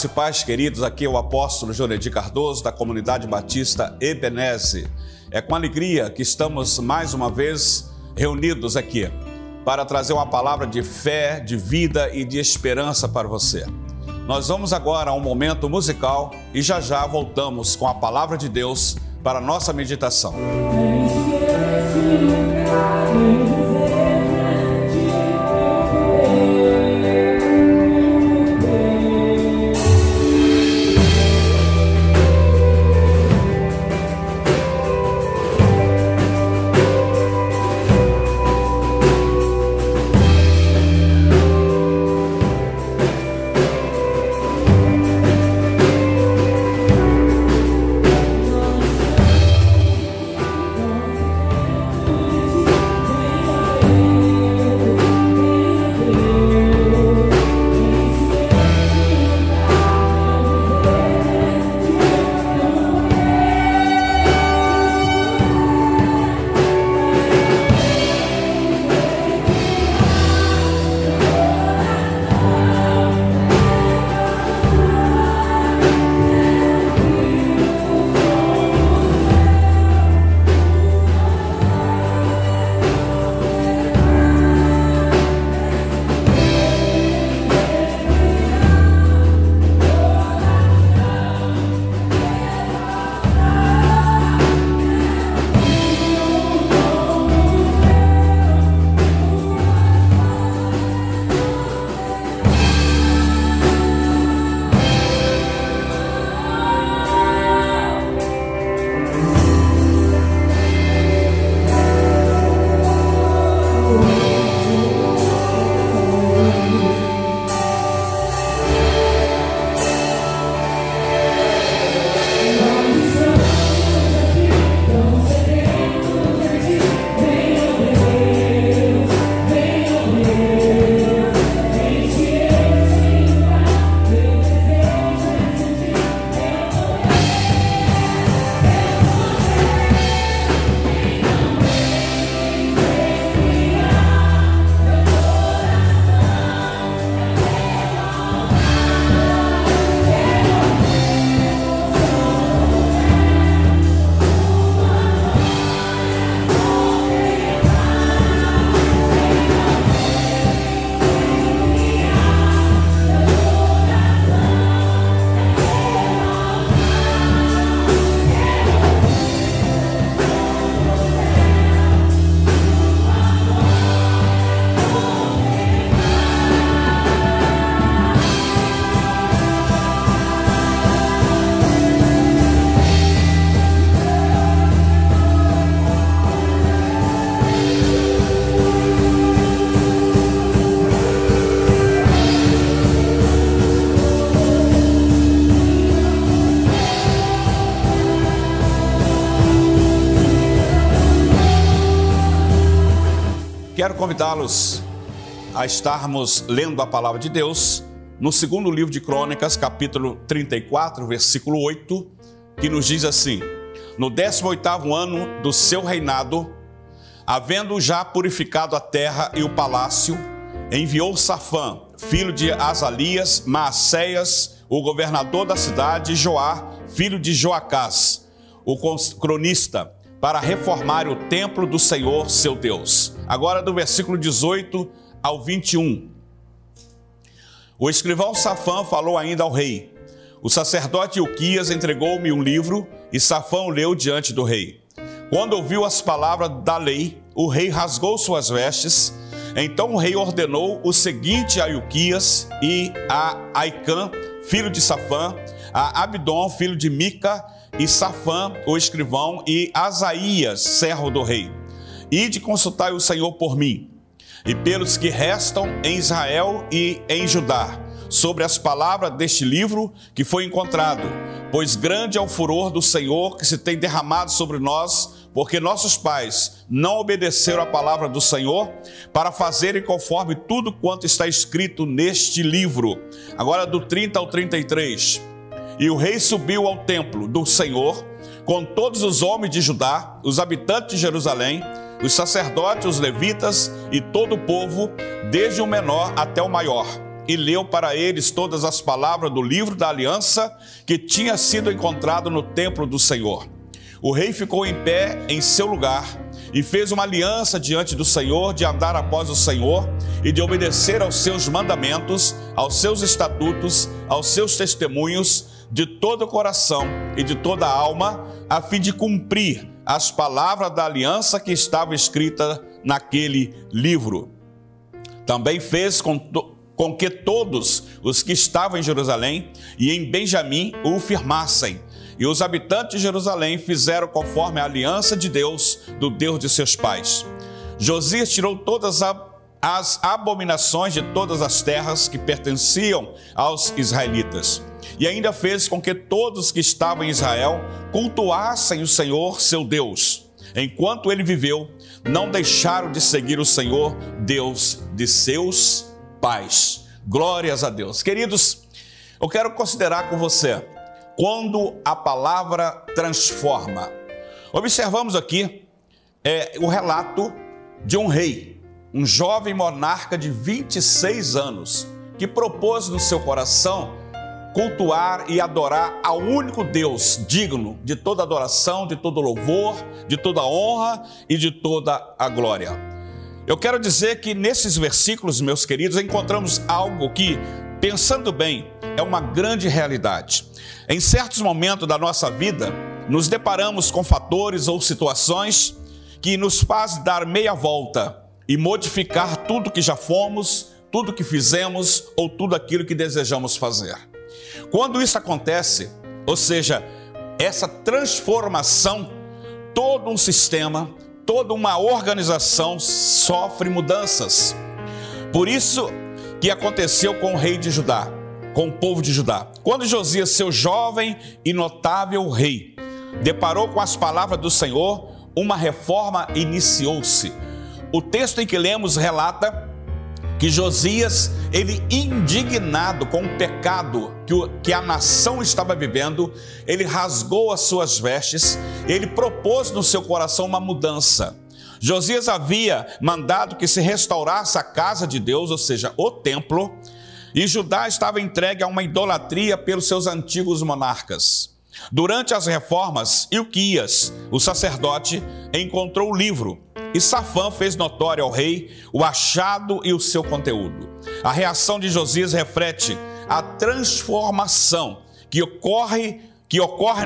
Graça e paz, queridos, aqui é o apóstolo Jonedi Cardoso, da Comunidade Batista Ebenezer. É com alegria que estamos mais uma vez reunidos aqui para trazer uma palavra de fé, de vida e de esperança para você. Nós vamos agora a um momento musical e já voltamos com a palavra de Deus para a nossa meditação. Quero convidá-los a estarmos lendo a palavra de Deus no segundo livro de Crônicas, capítulo 34, versículo 8, que nos diz assim: no 18º ano do seu reinado, havendo já purificado a terra e o palácio, enviou Safã, filho de Azalias, Maacéias, o governador da cidade, e Joá, filho de Joacás, o cronista, para reformar o templo do Senhor, seu Deus. Agora do versículo 18 ao 21. O escrivão Safã falou ainda ao rei. O sacerdote Ilquias entregou-me um livro, e Safã o leu diante do rei. Quando ouviu as palavras da lei, o rei rasgou suas vestes. Então o rei ordenou o seguinte a Ilquias e a Aicã, filho de Safã, a Abdon, filho de Mica, e Safã, o escrivão, e Asaías, servo do rei: ide consultai o Senhor por mim e pelos que restam em Israel e em Judá, sobre as palavras deste livro que foi encontrado, pois grande é o furor do Senhor que se tem derramado sobre nós, porque nossos pais não obedeceram a palavra do Senhor para fazerem conforme tudo quanto está escrito neste livro. Agora do 30 ao 33. E o rei subiu ao templo do Senhor com todos os homens de Judá, os habitantes de Jerusalém, os sacerdotes, os levitas e todo o povo, desde o menor até o maior. e leu para eles todas as palavras do livro da aliança que tinha sido encontrado no templo do Senhor. O rei ficou em pé em seu lugar e fez uma aliança diante do Senhor de andar após o Senhor e de obedecer aos seus mandamentos, aos seus estatutos, aos seus testemunhos, de todo o coração e de toda a alma, a fim de cumprir as palavras da aliança que estava escrita naquele livro. Também fez com que todos os que estavam em Jerusalém e em Benjamim o firmassem. E os habitantes de Jerusalém fizeram conforme a aliança de Deus, do Deus de seus pais. Josias tirou todas as abominações de todas as terras que pertenciam aos israelitas. E ainda fez com que todos que estavam em Israel cultuassem o Senhor, seu Deus. Enquanto ele viveu, não deixaram de seguir o Senhor, Deus de seus pais. Glórias a Deus. Queridos, eu quero considerar com você quando a palavra transforma. Observamos aqui o relato de um rei, um jovem monarca de 26 anos, que propôs no seu coração cultuar e adorar ao único Deus digno de toda adoração, de todo louvor, de toda honra e de toda a glória. Eu quero dizer que nesses versículos, meus queridos, encontramos algo que, pensando bem, é uma grande realidade. Em certos momentos da nossa vida, nos deparamos com fatores ou situações que nos fazem dar meia volta e modificar tudo que já fomos, tudo que fizemos ou tudo aquilo que desejamos fazer. Quando isso acontece, ou seja, essa transformação, todo um sistema, toda uma organização sofre mudanças. Por isso que aconteceu com o rei de Judá, com o povo de Judá. Quando Josias, seu jovem e notável rei, deparou com as palavras do Senhor, uma reforma iniciou-se. O texto em que lemos relata que Josias, ele indignado com o pecado que a nação estava vivendo, ele rasgou as suas vestes, ele propôs no seu coração uma mudança. Josias havia mandado que se restaurasse a casa de Deus, ou seja, o templo, e Judá estava entregue a uma idolatria pelos seus antigos monarcas. Durante as reformas, Ilquias, o sacerdote, encontrou o livro, e Safã fez notório ao rei o achado e o seu conteúdo. A reação de Josias reflete a transformação que ocorre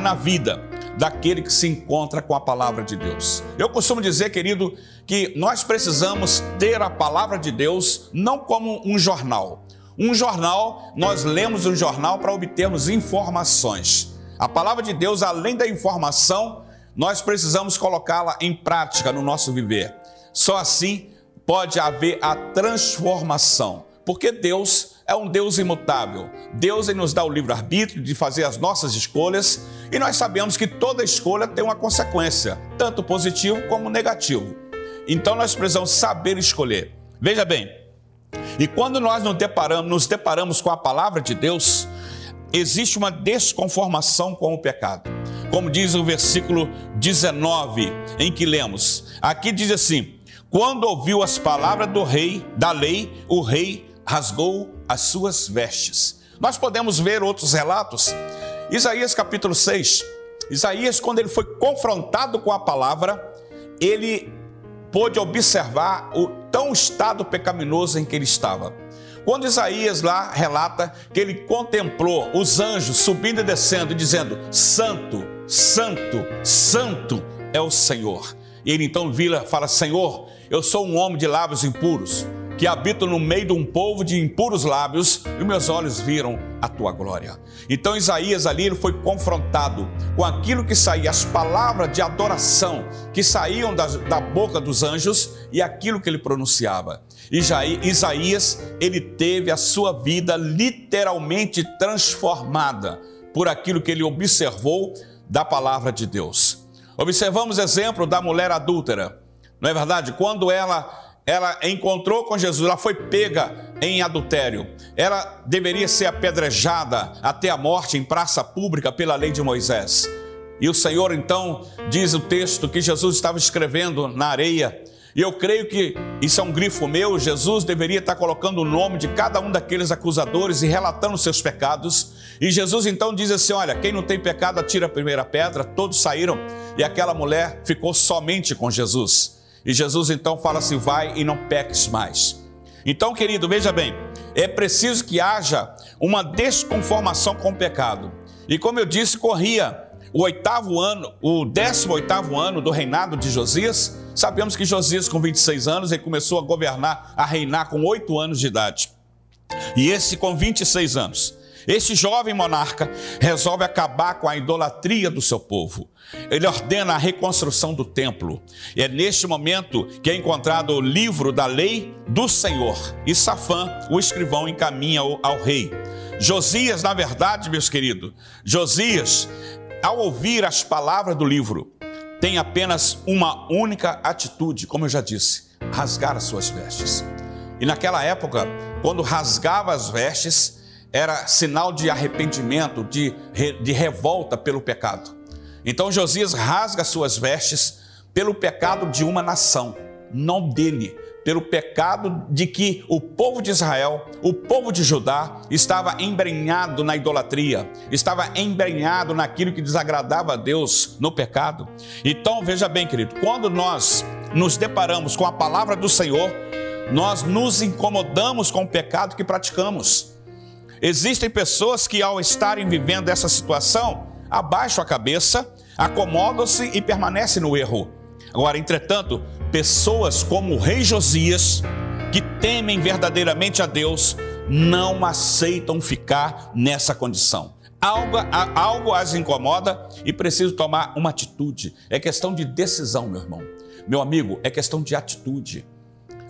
na vida daquele que se encontra com a palavra de Deus. Eu costumo dizer, querido, que nós precisamos ter a palavra de Deus não como um jornal. Um jornal, nós lemos um jornal para obtermos informações. A palavra de Deus, além da informação, nós precisamos colocá-la em prática no nosso viver. Só assim pode haver a transformação, porque Deus é um Deus imutável. Deus nos dá o livre-arbítrio de fazer as nossas escolhas e nós sabemos que toda escolha tem uma consequência, tanto positivo como negativo. Então nós precisamos saber escolher. Veja bem, e quando nós nos deparamos com a palavra de Deus, existe uma desconformação com o pecado. Como diz o versículo 19, em que lemos. Aqui diz assim: quando ouviu as palavras do rei, da lei, o rei rasgou as suas vestes. Nós podemos ver outros relatos. Isaías capítulo 6. Isaías, quando ele foi confrontado com a palavra, ele pôde observar o tão estado pecaminoso em que ele estava. Quando Isaías lá relata que ele contemplou os anjos subindo e descendo e dizendo: Santo, Santo, Santo é o Senhor. E ele então fala: Senhor, eu sou um homem de lábios impuros, que habito no meio de um povo de impuros lábios, e meus olhos viram a tua glória. Então Isaías ali ele foi confrontado com aquilo que saía, as palavras de adoração que saíam da boca dos anjos e aquilo que ele pronunciava. E Isaías, ele teve a sua vida literalmente transformada por aquilo que ele observou da palavra de Deus. Observamos o exemplo da mulher adúltera, não é verdade? Quando ela encontrou com Jesus, ela foi pega em adultério. Ela deveria ser apedrejada até a morte em praça pública pela lei de Moisés. E o Senhor então, diz o texto, que Jesus estava escrevendo na areia, E eu creio que isso é um grifo meu. Jesus deveria estar colocando o nome de cada um daqueles acusadores e relatando os seus pecados. E Jesus então diz assim: olha, quem não tem pecado atira a primeira pedra. Todos saíram e aquela mulher ficou somente com Jesus. E Jesus então fala assim: vai e não peques mais. Então, querido, veja bem, é preciso que haja uma desconformação com o pecado. E como eu disse, corria o 18º ano do reinado de Josias. Sabemos que Josias, com 26 anos, ele começou a governar, a reinar com 8 anos de idade. E esse com 26 anos, esse jovem monarca resolve acabar com a idolatria do seu povo. Ele ordena a reconstrução do templo. E é neste momento que é encontrado o livro da lei do Senhor. E Safã, o escrivão, encaminha ao rei. Josias, na verdade, meus queridos, Josias, ao ouvir as palavras do livro, tem apenas uma única atitude, como eu já disse: rasgar as suas vestes. E naquela época, quando rasgava as vestes, era sinal de arrependimento, de revolta pelo pecado. Então Josias rasga as suas vestes pelo pecado de uma nação, não dele, pelo pecado de que o povo de Israel, o povo de Judá, estava embrenhado na idolatria, estava embrenhado naquilo que desagradava a Deus, no pecado. Então, veja bem, querido, quando nós nos deparamos com a palavra do Senhor, nós nos incomodamos com o pecado que praticamos. Existem pessoas que, ao estarem vivendo essa situação, abaixam a cabeça, acomodam-se e permanecem no erro. Agora, entretanto, pessoas como o rei Josias, que temem verdadeiramente a Deus, não aceitam ficar nessa condição. Algo as incomoda e precisam tomar uma atitude. É questão de decisão, meu irmão. Meu amigo, é questão de atitude.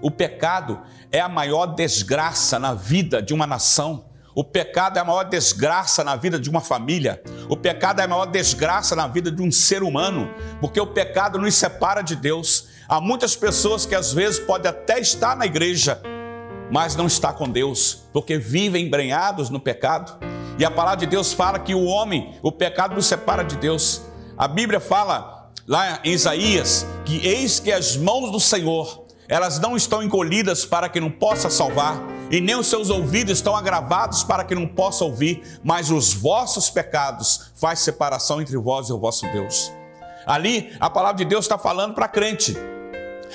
O pecado é a maior desgraça na vida de uma nação. O pecado é a maior desgraça na vida de uma família. O pecado é a maior desgraça na vida de um ser humano, porque o pecado nos separa de Deus. Há muitas pessoas que às vezes podem até estar na igreja, mas não está com Deus, porque vivem embrenhados no pecado. E a palavra de Deus fala que o pecado nos separa de Deus. A Bíblia fala lá em Isaías que eis que as mãos do Senhor, elas não estão encolhidas para que não possa salvar, e nem os seus ouvidos estão agravados para que não possa ouvir, mas os vossos pecados faz separação entre vós e o vosso Deus. Ali a palavra de Deus está falando para crente.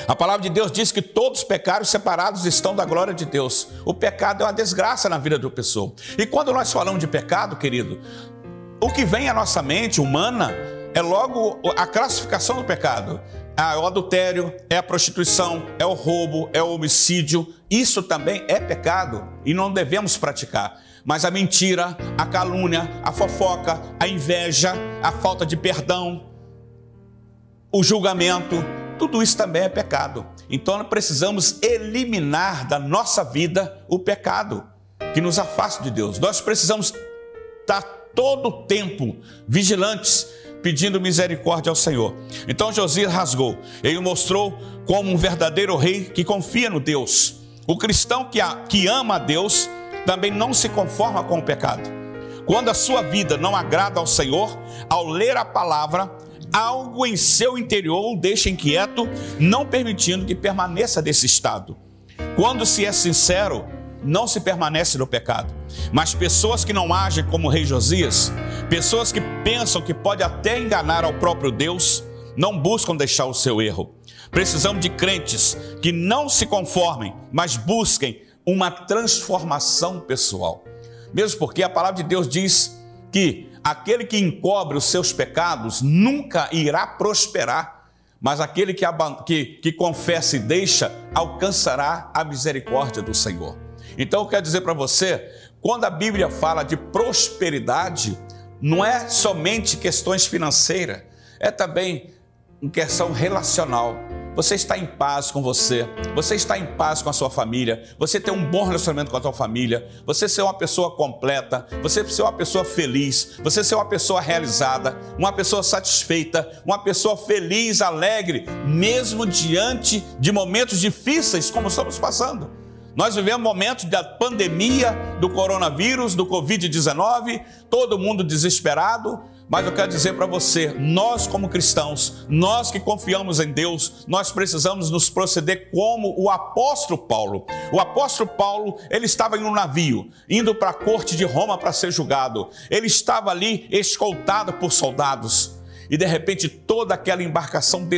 A palavra de Deus diz que todos os pecados separados estão da glória de Deus. O pecado é uma desgraça na vida da pessoa. E quando nós falamos de pecado, querido, o que vem à nossa mente humana é logo a classificação do pecado. É o adultério, é a prostituição, é o roubo, é o homicídio. Isso também é pecado e não devemos praticar. Mas a mentira, a calúnia, a fofoca, a inveja, a falta de perdão, o julgamento, tudo isso também é pecado. Então nós precisamos eliminar da nossa vida o pecado que nos afasta de Deus. Nós precisamos estar todo o tempo vigilantes, pedindo misericórdia ao Senhor. Então Josias rasgou. Ele mostrou como um verdadeiro rei que confia no Deus. O cristão que ama a Deus também não se conforma com o pecado. Quando a sua vida não agrada ao Senhor, ao ler a palavra, algo em seu interior o deixa inquieto, não permitindo que permaneça nesse estado. Quando se é sincero, não se permanece no pecado. Mas pessoas que não agem como o rei Josias, pessoas que pensam que pode até enganar ao próprio Deus, não buscam deixar o seu erro. Precisamos de crentes que não se conformem, mas busquem uma transformação pessoal. Mesmo porque a palavra de Deus diz que aquele que encobre os seus pecados nunca irá prosperar, mas aquele que confessa e deixa alcançará a misericórdia do Senhor. Então eu quero dizer para você, quando a Bíblia fala de prosperidade, não é somente questões financeiras, é também uma questão relacional. Você está em paz com você está em paz com a sua família, você tem um bom relacionamento com a sua família, você ser uma pessoa completa, você ser uma pessoa feliz, você ser uma pessoa realizada, uma pessoa satisfeita, uma pessoa feliz, alegre, mesmo diante de momentos difíceis como estamos passando. Nós vivemos momentos da pandemia, do coronavírus, do Covid-19, todo mundo desesperado, Mas eu quero dizer para você, nós como cristãos, nós que confiamos em Deus, nós precisamos nos proceder como o apóstolo Paulo. O apóstolo Paulo, ele estava em um navio, indo para a corte de Roma para ser julgado. Ele estava ali escoltado por soldados. E de repente toda aquela embarcação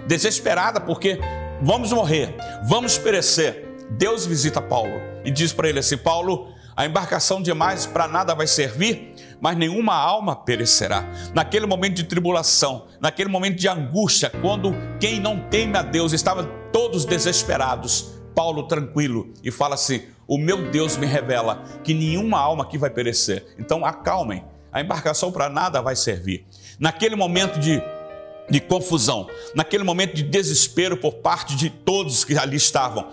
desesperada porque vamos morrer, vamos perecer. Deus visita Paulo e diz para ele assim: Paulo, a embarcação demais para nada vai servir, mas nenhuma alma perecerá. Naquele momento de tribulação, naquele momento de angústia, quando quem não teme a Deus estava todos desesperados, Paulo tranquilo e fala assim: o meu Deus me revela que nenhuma alma aqui vai perecer. Então acalmem, a embarcação para nada vai servir. Naquele momento de confusão, naquele momento de desespero por parte de todos que ali estavam,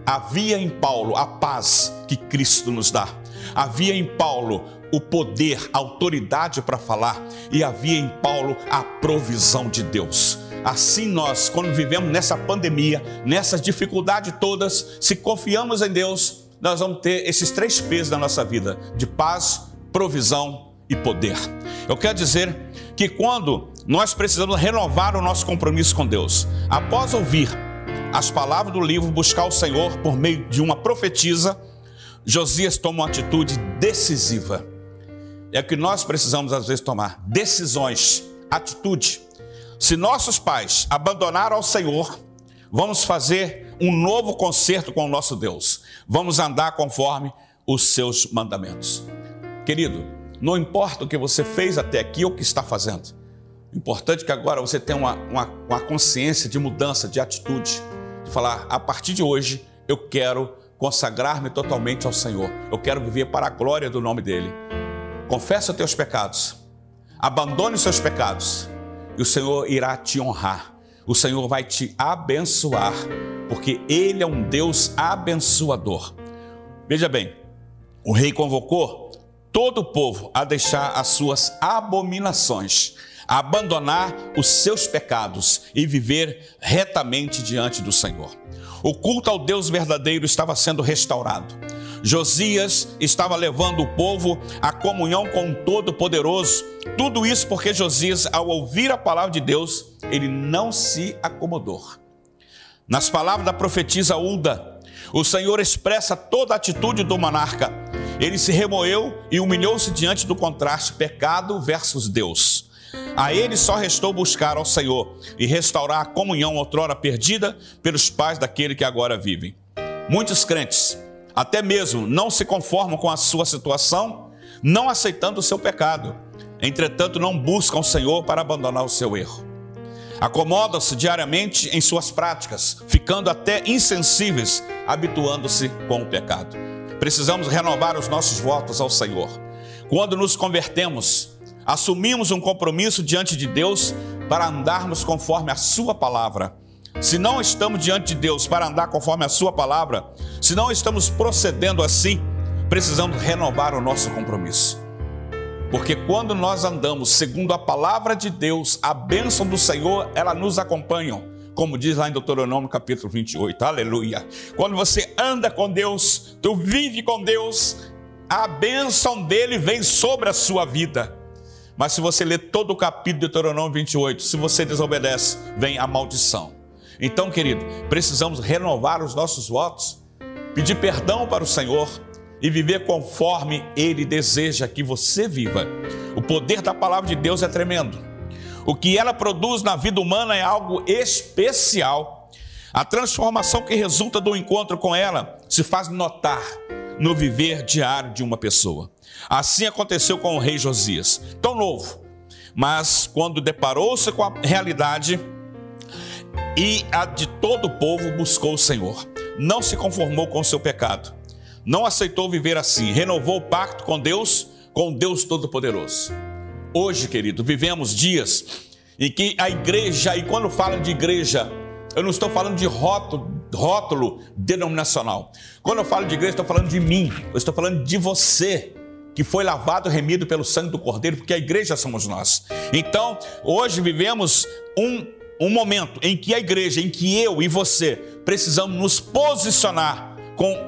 havia em Paulo a paz que Cristo nos dá. Havia em Paulo o poder, a autoridade para falar, e havia em Paulo a provisão de Deus. Assim nós, quando vivemos nessa pandemia, nessas dificuldades todas, se confiamos em Deus, nós vamos ter esses 3 P's na nossa vida: de paz, provisão e poder. Eu quero dizer que quando nós precisamos renovar o nosso compromisso com Deus, após ouvir as palavras do livro Buscar o Senhor por meio de uma profetisa, Josias toma uma atitude decisiva. É o que nós precisamos às vezes tomar: decisões, atitude. Se nossos pais abandonaram ao Senhor, vamos fazer um novo concerto com o nosso Deus. Vamos andar conforme os seus mandamentos. Querido, não importa o que você fez até aqui ou o que está fazendo. O importante é que agora você tenha uma consciência de mudança, de atitude. De falar: a partir de hoje eu quero consagrar-me totalmente ao Senhor. Eu quero viver para a glória do nome dEle. Confessa os teus pecados. Abandone os seus pecados. E o Senhor irá te honrar. O Senhor vai te abençoar, porque Ele é um Deus abençoador. Veja bem, o rei convocou todo o povo a deixar as suas abominações, a abandonar os seus pecados e viver retamente diante do Senhor. O culto ao Deus verdadeiro estava sendo restaurado. Josias estava levando o povo à comunhão com o Todo-Poderoso. Tudo isso porque Josias, ao ouvir a palavra de Deus, ele não se acomodou. Nas palavras da profetisa Hulda, o Senhor expressa toda a atitude do monarca. Ele se remoeu e humilhou-se diante do contraste pecado versus Deus. A ele só restou buscar ao Senhor e restaurar a comunhão outrora perdida pelos pais daquele que agora vivem. Muitos crentes, até mesmo, não se conformam com a sua situação, não aceitando o seu pecado. Entretanto, não buscam o Senhor para abandonar o seu erro. Acomodam-se diariamente em suas práticas, ficando até insensíveis, habituando-se com o pecado. Precisamos renovar os nossos votos ao Senhor. Quando nos convertemos, assumimos um compromisso diante de Deus para andarmos conforme a sua palavra. Se não estamos diante de Deus para andar conforme a sua palavra, se não estamos procedendo assim, precisamos renovar o nosso compromisso. Porque quando nós andamos segundo a palavra de Deus, a bênção do Senhor, ela nos acompanha. Como diz lá em Deuteronômio capítulo 28, aleluia. Quando você anda com Deus, tu vive com Deus, a bênção dele vem sobre a sua vida. Mas se você ler todo o capítulo de Deuteronômio 28, se você desobedece, vem a maldição. Então, querido, precisamos renovar os nossos votos, pedir perdão para o Senhor e viver conforme Ele deseja que você viva. O poder da palavra de Deus é tremendo. O que ela produz na vida humana é algo especial. A transformação que resulta do encontro com ela se faz notar no viver diário de uma pessoa. Assim aconteceu com o rei Josias, tão novo, mas quando deparou-se com a realidade e a de todo o povo, buscou o Senhor. Não se conformou com o seu pecado. Não aceitou viver assim. Renovou o pacto com Deus Todo-Poderoso. Hoje, querido, vivemos dias em que a igreja, e quando falo de igreja, eu não estou falando de rótulo denominacional. Quando eu falo de igreja, estou falando de mim. Eu estou falando de você, que foi lavado e remido pelo sangue do Cordeiro, porque a igreja somos nós. Então, hoje vivemos um momento em que a igreja, em que eu e você precisamos nos posicionar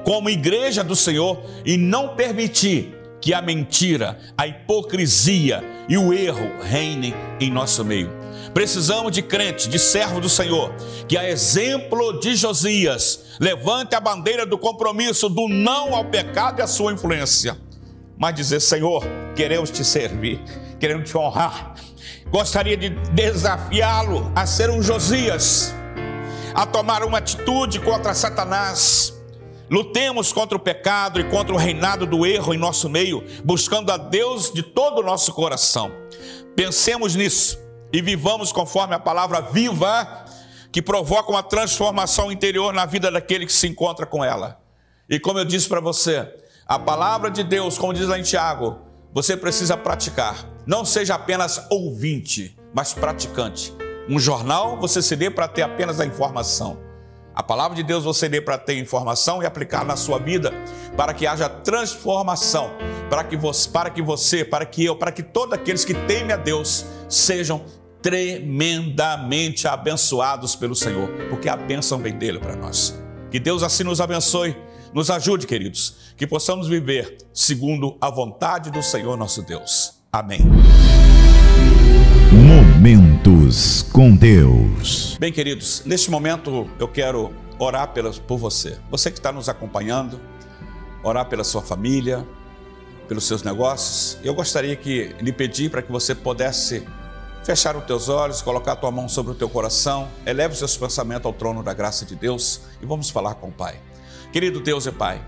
como igreja do Senhor e não permitir que a mentira, a hipocrisia e o erro reinem em nosso meio. Precisamos de crente, de servo do Senhor, que a exemplo de Josias, levante a bandeira do compromisso, do não ao pecado e à sua influência. Mas dizer: Senhor, queremos te servir, queremos te honrar. Gostaria de desafiá-lo a ser um Josias, a tomar uma atitude contra Satanás. Lutemos contra o pecado e contra o reinado do erro em nosso meio, buscando a Deus de todo o nosso coração. Pensemos nisso e vivamos conforme a palavra viva, que provoca uma transformação interior na vida daquele que se encontra com ela. E como eu disse para você, a palavra de Deus, como diz lá em Tiago, você precisa praticar. Não seja apenas ouvinte, mas praticante. Um jornal você se lê para ter apenas a informação. A palavra de Deus você lê para ter informação e aplicar na sua vida, para que haja transformação, para que todos aqueles que temem a Deus sejam tremendamente abençoados pelo Senhor, porque a bênção vem dele para nós. Que Deus assim nos abençoe, nos ajude, queridos, que possamos viver segundo a vontade do Senhor nosso Deus. Amém. Momentos com Deus. Bem, queridos, neste momento eu quero orar por você. Você que está nos acompanhando, orar pela sua família, pelos seus negócios. Eu gostaria de lhe pedir para que você pudesse fechar os teus olhos, colocar a tua mão sobre o teu coração, eleve os seus pensamentos ao trono da graça de Deus e vamos falar com o Pai. Querido Deus e Pai,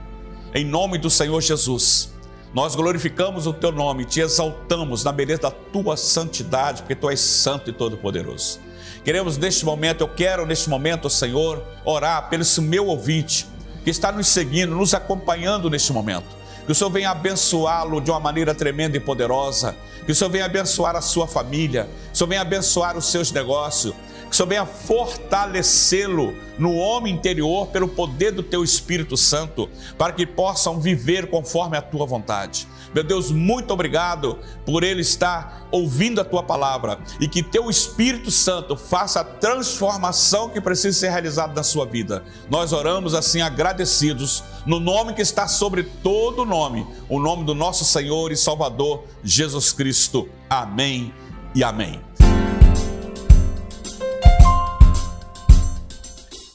em nome do Senhor Jesus, nós glorificamos o teu nome, te exaltamos na beleza da tua santidade, porque tu és santo e todo-poderoso. Eu quero neste momento, Senhor, orar pelo esse meu ouvinte, que está nos seguindo, nos acompanhando neste momento. Que o Senhor venha abençoá-lo de uma maneira tremenda e poderosa. Que o Senhor venha abençoar a sua família. Que o Senhor venha abençoar os seus negócios. Que o Senhor venha fortalecê-lo no homem interior pelo poder do teu Espírito Santo, para que possam viver conforme a tua vontade. Meu Deus, muito obrigado por ele estar ouvindo a tua palavra e que teu Espírito Santo faça a transformação que precisa ser realizada na sua vida. Nós oramos assim agradecidos no nome que está sobre todo nome, o nome do nosso Senhor e Salvador Jesus Cristo. Amém e amém.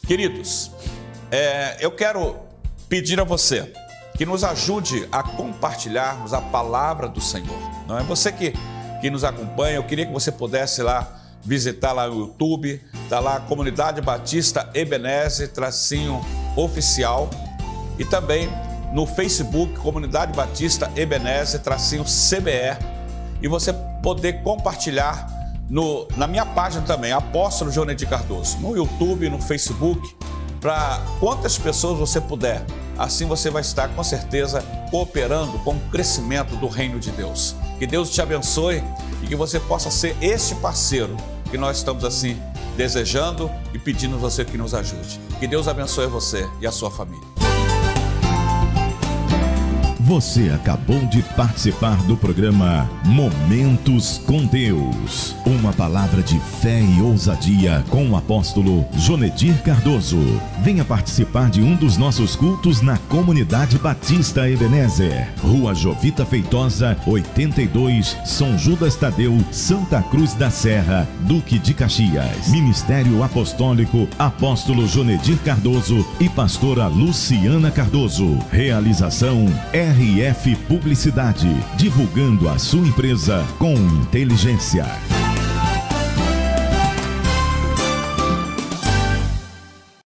Queridos, eu quero pedir a você que nos ajude a compartilharmos a palavra do Senhor. Não é você que nos acompanha, eu queria que você pudesse lá visitar lá no YouTube, está lá Comunidade Batista Ebenezer _oficial e também no Facebook Comunidade Batista Ebenezer _CBR e você poder compartilhar na minha página também, Apóstolo Jonedir Cardoso, no YouTube, no Facebook, para quantas pessoas você puder. Assim você vai estar com certeza cooperando com o crescimento do reino de Deus. Que Deus te abençoe e que você possa ser este parceiro que nós estamos assim desejando e pedindo a você que nos ajude. Que Deus abençoe você e a sua família. Você acabou de participar do programa Momentos com Deus. Uma palavra de fé e ousadia com o apóstolo Jonedir Cardoso. Venha participar de um dos nossos cultos na Comunidade Batista Ebenezer, Rua Jovita Feitosa, 82, São Judas Tadeu, Santa Cruz da Serra, Duque de Caxias. Ministério Apostólico Apóstolo Jonedir Cardoso e Pastora Luciana Cardoso. Realização RF Publicidade, divulgando a sua empresa com inteligência.